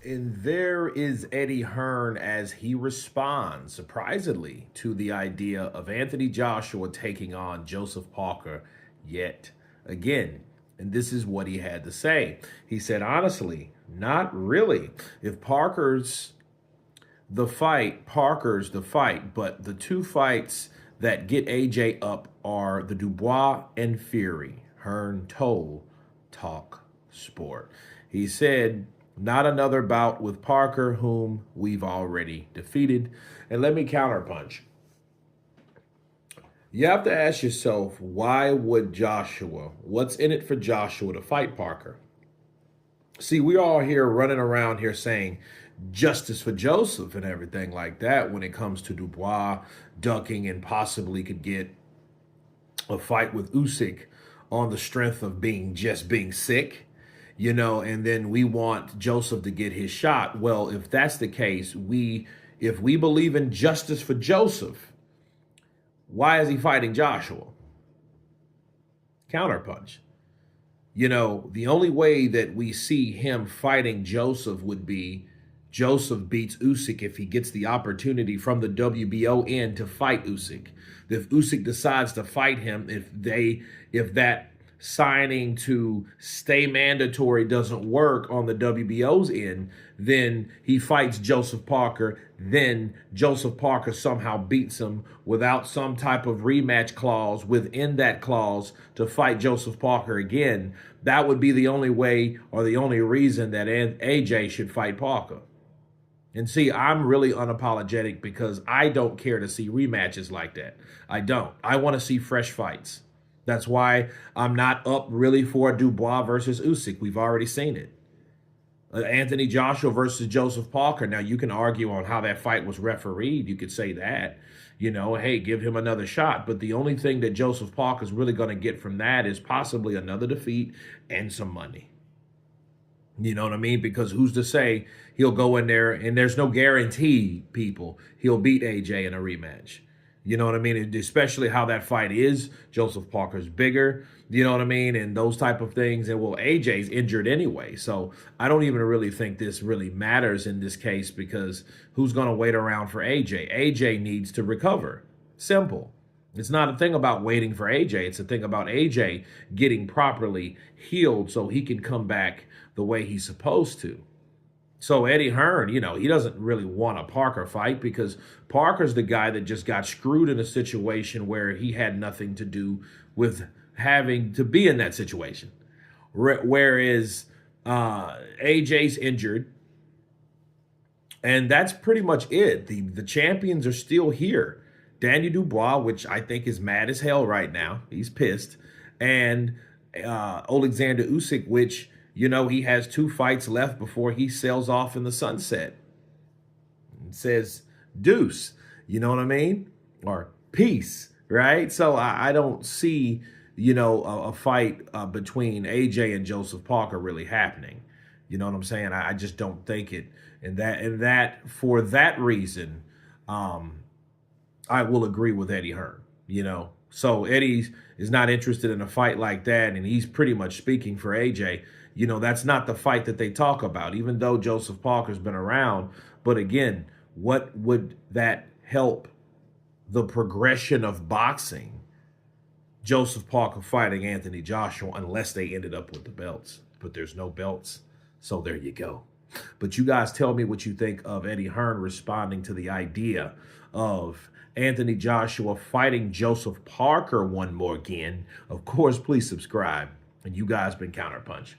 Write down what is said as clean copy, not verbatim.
And there is Eddie Hearn as he responds, surprisingly, to the idea of Anthony Joshua taking on Joseph Parker yet again. And this is what he had to say. He said, honestly, not really. If Parker's the fight, but the two fights that get AJ up are the Dubois and Fury. Hearn told Talk Sport. He said, not another bout with Parker, whom we've already defeated. And let me counterpunch. You have to ask yourself, why would Joshua, what's in it for Joshua to fight Parker? See, we all here running around here saying justice for Joseph and everything like that when it comes to Dubois ducking and possibly could get a fight with Usyk on the strength of being sick, and then we want Joseph to get his shot. Well, if that's the case, if we believe in justice for Joseph, why is he fighting Joshua? Counterpunch. The only way that we see him fighting Joseph would be Joseph beats Usyk if he gets the opportunity from the WBO end to fight Usyk. If Usyk decides to fight him, if that signing to stay mandatory doesn't work on the WBO's end, then he fights Joseph Parker. Then Joseph Parker somehow beats him without some type of rematch clause within that clause to fight Joseph Parker again. That would be the only way or the only reason that AJ should fight Parker. And see, I'm really unapologetic because I don't care to see rematches like that. I don't. I want to see fresh fights. That's why I'm not up really for Dubois versus Usyk. We've already seen it. Anthony Joshua versus Joseph Parker. Now, you can argue on how that fight was refereed. You could say that, hey, give him another shot. But the only thing that Joseph Parker's really going to get from that is possibly another defeat and some money. You know what I mean? Because who's to say he'll go in there and there's no guarantee, people, he'll beat AJ in a rematch. You know what I mean? Especially how that fight is. Joseph Parker's bigger, you know what I mean? And those type of things. And well, AJ's injured anyway. So I don't even really think this really matters in this case because who's going to wait around for AJ? AJ needs to recover. Simple. It's not a thing about waiting for AJ. It's a thing about AJ getting properly healed so he can come back the way he's supposed to. So Eddie Hearn, he doesn't really want a Parker fight because Parker's the guy that just got screwed in a situation where he had nothing to do with having to be in that situation. Whereas AJ's injured, and that's pretty much it. The champions are still here. Daniel Dubois, which I think is mad as hell right now. He's pissed. And Alexander Usyk, which he has 2 fights left before he sails off in the sunset. It says deuce, you know what I mean? Or peace, right? So I don't see, a fight between AJ and Joseph Parker really happening. You know what I'm saying? I just don't think it. And that for that reason, I will agree with Eddie Hearn, So Eddie is not interested in a fight like that, and he's pretty much speaking for AJ. That's not the fight that they talk about, even though Joseph Parker's been around. But again, what would that help the progression of boxing? Joseph Parker fighting Anthony Joshua unless they ended up with the belts. But there's no belts, so there you go. But you guys tell me what you think of Eddie Hearn responding to the idea of Anthony Joshua fighting Joseph Parker one more again. Of course, please subscribe. And you guys been Counterpunch.